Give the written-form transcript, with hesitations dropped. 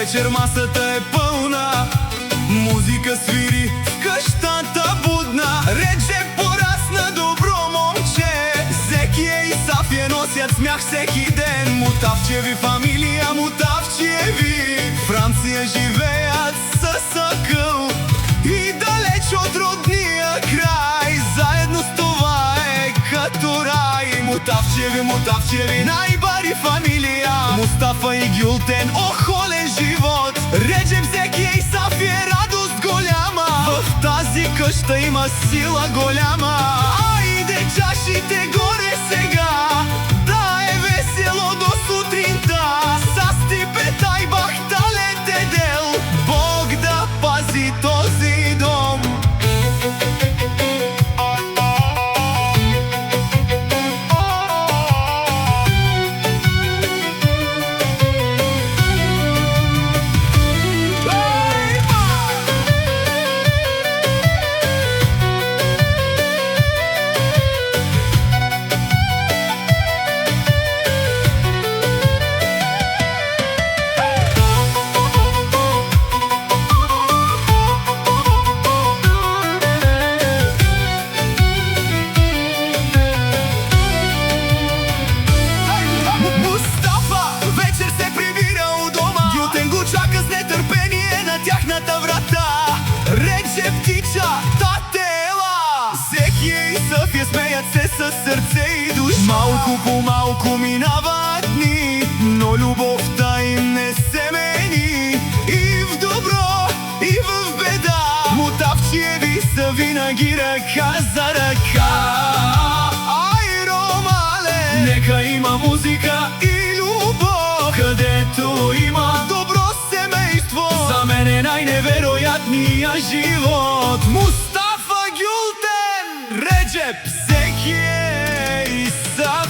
вечер масата е пълна, музика свири в къщата будна. Реджеп порасна добро момче, Зекия и Сафия носят смях всеки ден. Мутавчеви фамилия, Мутавчеви, Франция живеят със акъл и далеч от родния край. Заедно с това е като рай. Мутавчеви, Мутавчеви, най-бари фамилия, Мустафа и Гюлтен, охолен живот. Реджеп, Зекия и Сафия, радост голяма. В тази къща има сила голяма. Айде чашите горе сега, да е весело до сутринта. С типета и бахталете дел, Бог да пази този дом. Тяхната врата Реджеп тича, татела. Зекия и Сафия смеят се със сърце и душа. Малко по малко минават дни, но любовта им не се мени. И в добро, и в беда, Мутавчеви са винаги ръка за ръка. Ай, Ромале, нека има музика и любов, където има добро семейство. За мен е най-невероятния живот. Мустафа, Гюлтен, Реджеп, Зекия и Сафия.